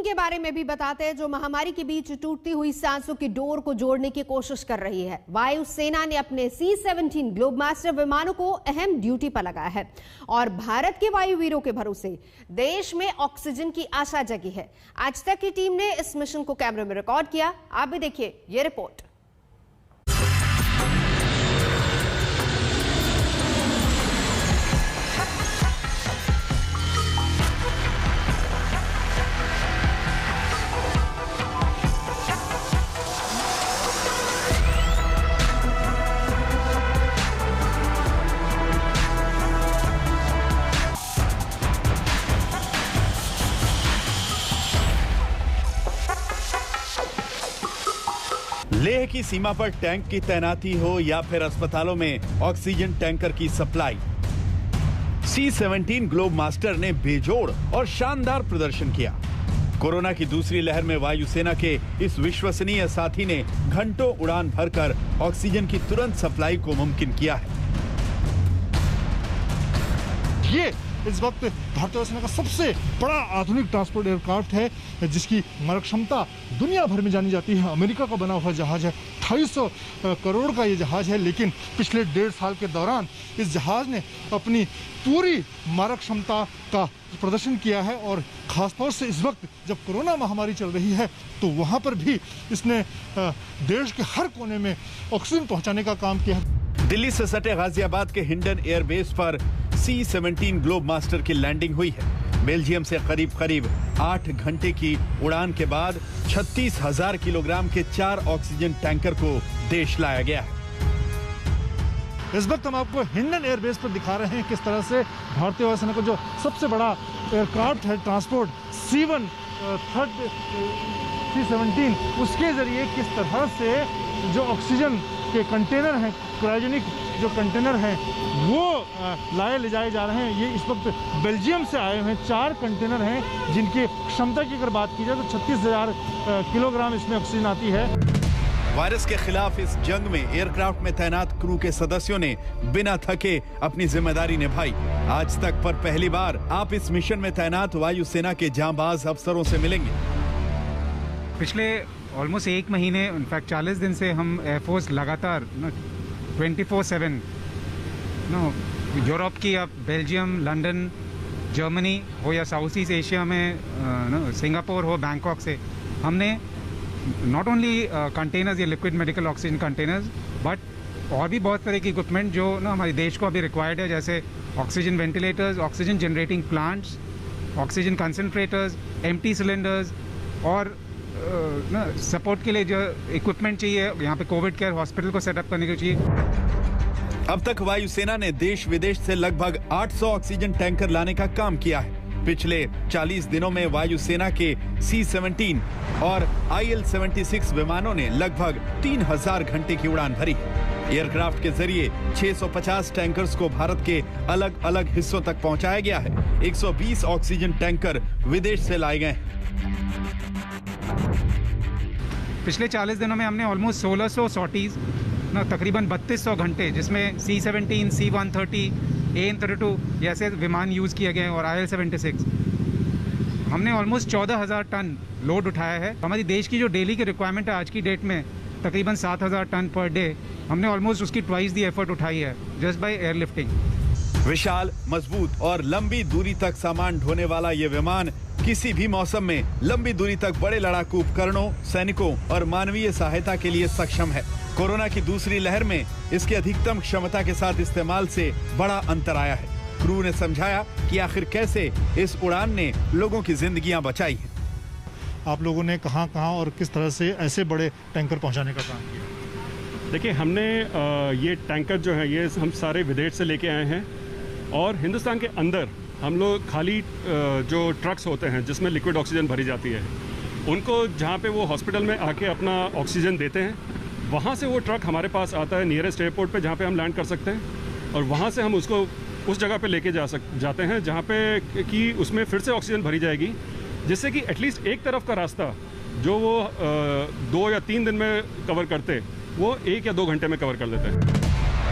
Team के बारे में भी बताते हैं जो महामारी के बीच टूटती हुई सांसों की डोर को जोड़ने की कोशिश कर रही है। वायुसेना ने अपने C-17 ग्लोबमास्टर विमानों को अहम ड्यूटी पर लगाया है और भारत के वायुवीरों के भरोसे देश में ऑक्सीजन की आशा जगी है। आज तक की टीम ने इस मिशन को कैमरे में रिकॉर्ड किया। आप भी देखिए ये रिपोर्ट। लेह की सीमा पर टैंक की तैनाती हो या फिर अस्पतालों में ऑक्सीजन टैंकर की सप्लाई, C-17 ग्लोबमास्टर ने बेजोड़ और शानदार प्रदर्शन किया। कोरोना की दूसरी लहर में वायुसेना के इस विश्वसनीय साथी ने घंटों उड़ान भरकर ऑक्सीजन की तुरंत सप्लाई को मुमकिन किया है। ये इस वक्त भारतीय वायुसेना का सबसे बड़ा आधुनिक ट्रांसपोर्ट एयरक्राफ्ट है जिसकी मारक क्षमता दुनिया भर में जानी जाती है। अमेरिका का बना हुआ जहाज है, 250 करोड़ का ये जहाज है, लेकिन पिछले 1.5 साल के दौरान इस जहाज ने अपनी पूरी मारक क्षमता का प्रदर्शन किया है और खासतौर से इस वक्त जब कोरोना महामारी चल रही है तो वहाँ पर भी इसने देश के हर कोने में ऑक्सीजन पहुँचाने का काम किया है। दिल्ली से सटे गाजियाबाद के हिंडन एयरबेस पर C-17 ग्लोबमास्टर की लैंडिंग हुई है। बेल्जियम से करीब 8 घंटे की उड़ान के बाद 36,000 किलोग्राम के 4 ऑक्सीजन टैंकर को देश लाया गया है। इस वक्त हम आपको हिंडन एयरबेस पर दिखा रहे हैं किस तरह से भारतीय वायुसेना का जो सबसे बड़ा एयरक्राफ्ट है ट्रांसपोर्ट C-17 उसके जरिए किस तरह से जो ऑक्सीजन के कंटेनर हैं, क्रायोजेनिक जो कंटेनर हैं वो ले जाए जा रहे हैं। ये इस वक्त बेल्जियम से आए हुए 4 कंटेनर हैं जिनकी क्षमता की अगर बात की जाए तो 36,000 किलोग्राम इसमें ऑक्सीजन आती है। वायरस के खिलाफ इस जंग में एयरक्राफ्ट में तैनात क्रू के सदस्यों ने बिना थके अपनी जिम्मेदारी निभाई। आज तक पर पहली बार आप इस मिशन में तैनात वायुसेना के जांबाज अफसरों से मिलेंगे। पिछले ऑलमोस्ट 1 महीने इनफैक्ट 40 दिन से हम एयरफोर्स लगातार 24/7 यूरोप की, अब बेल्जियम, लंदन, जर्मनी हो या साउथ ईस्ट एशिया में सिंगापुर हो, बैंकॉक से हमने नॉट ओनली कंटेनर्स या liquid medical oxygen containers but और भी बहुत तरह की इक्विपमेंट जो हमारे देश को अभी रिक्वायर्ड है, जैसे oxygen ventilators, oxygen generating plants, oxygen concentrators, empty cylinders और सपोर्ट के लिए जो इक्विपमेंट चाहिए यहाँ पे कोविड केयर हॉस्पिटल को सेटअप करने के लिए चाहिए। अब तक वायुसेना ने देश विदेश से लगभग 800 ऑक्सीजन टैंकर लाने का काम किया है। पिछले 40 दिनों में वायुसेना के C-17 और IL-76 विमानों ने लगभग 3,000 घंटे की उड़ान भरी। एयरक्राफ्ट के जरिए 650 टैंकर्स को भारत के अलग अलग हिस्सों तक पहुंचाया गया है। 120 ऑक्सीजन टैंकर विदेश से लाए गए हैं। पिछले 40 दिनों में हमने ऑलमोस्ट 1600 सॉर्टीज तकरीबन 3200 घंटे, जिसमें C-17, C-130, AN-32 जैसे विमान यूज़ किए गए और IL-76 हमने ऑलमोस्ट 14,000 टन लोड उठाया है। हमारी देश की जो डेली की रिक्वायरमेंट है आज की डेट में तकरीबन 7,000 टन पर डे, हमने ऑलमोस्ट उसकी ट्वाइस दी एफर्ट उठाई है जस्ट बाय एयरलिफ्टिंग। विशाल, मजबूत और लंबी दूरी तक सामान ढोने वाला ये विमान किसी भी मौसम में लंबी दूरी तक बड़े लड़ाकू उपकरणों, सैनिकों और मानवीय सहायता के लिए सक्षम है। कोरोना की दूसरी लहर में इसके अधिकतम क्षमता के साथ इस्तेमाल से बड़ा अंतर आया है। क्रू ने समझाया कि आखिर कैसे इस उड़ान ने लोगों की जिंदगियां बचाई हैं। आप लोगों ने कहां और किस तरह से ऐसे बड़े टैंकर पहुंचाने का काम किया? देखिए, हमने ये टैंकर जो है ये हम सारे विदेश से लेके आए हैं और हिंदुस्तान के अंदर हम लोग खाली जो ट्रक्स होते हैं जिसमें लिक्विड ऑक्सीजन भरी जाती है, उनको जहाँ पे वो हॉस्पिटल में आके अपना ऑक्सीजन देते हैं, वहाँ से वो ट्रक हमारे पास आता है नियरेस्ट एयरपोर्ट पे जहाँ पे हम लैंड कर सकते हैं और वहाँ से हम उसको उस जगह पे लेके जाते हैं जहाँ पे कि उसमें फिर से ऑक्सीजन भरी जाएगी, जिससे कि एटलीस्ट एक तरफ का रास्ता जो वो 2 या 3 दिन में कवर करते वो 1 या 2 घंटे में कवर कर देते हैं।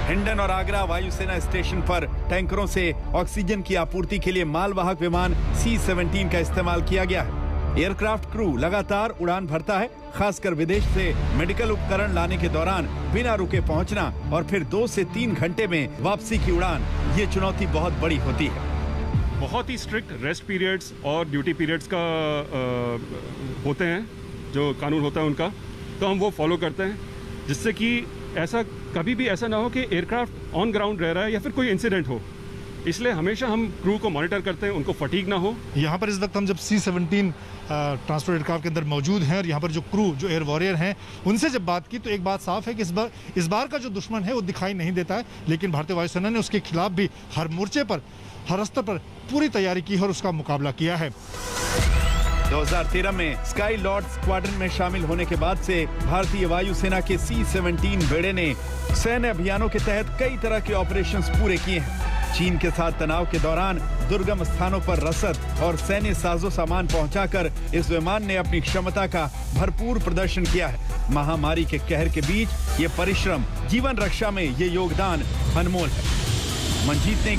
हिंडन और आगरा वायुसेना स्टेशन पर टैंकरों से ऑक्सीजन की आपूर्ति के लिए मालवाहक विमान C-17 का इस्तेमाल किया गया है। एयरक्राफ्ट क्रू लगातार उड़ान भरता है, खासकर विदेश से मेडिकल उपकरण लाने के दौरान बिना रुके पहुंचना और फिर 2 से 3 घंटे में वापसी की उड़ान, ये चुनौती बहुत बड़ी होती है। बहुत ही स्ट्रिक्ट रेस्ट पीरियड्स और ड्यूटी पीरियड्स का होते हैं, जो कानून होता है उनका, तो हम वो फॉलो करते हैं, जिससे कि ऐसा कभी भी ऐसा ना हो कि एयरक्राफ्ट ऑन ग्राउंड रह रहा है या फिर कोई इंसिडेंट हो। इसलिए हमेशा हम क्रू को मॉनिटर करते हैं, उनको फटीग ना हो। यहाँ पर इस वक्त हम जब C-17 ट्रांसपोर्ट एयरक्राफ्ट के अंदर मौजूद हैं और यहाँ पर जो क्रू, जो एयर वॉरियर हैं, उनसे जब बात की तो एक बात साफ है कि इस बार का जो दुश्मन है वो दिखाई नहीं देता है, लेकिन भारतीय वायुसेना ने उसके खिलाफ भी हर मोर्चे पर, हर स्तर पर पूरी तैयारी की और उसका मुकाबला किया है। 2013 में स्काई लॉर्ड स्क्वाड्रन में शामिल होने के बाद से भारतीय वायुसेना के C-17 बेड़े ने सैन्य अभियानों के तहत कई तरह के ऑपरेशंस पूरे किए हैं। चीन के साथ तनाव के दौरान दुर्गम स्थानों पर रसद और सैन्य साजो सामान पहुंचाकर इस विमान ने अपनी क्षमता का भरपूर प्रदर्शन किया है। महामारी के कहर के बीच ये परिश्रम, जीवन रक्षा में ये योगदान अनमोल है। मंजीत ने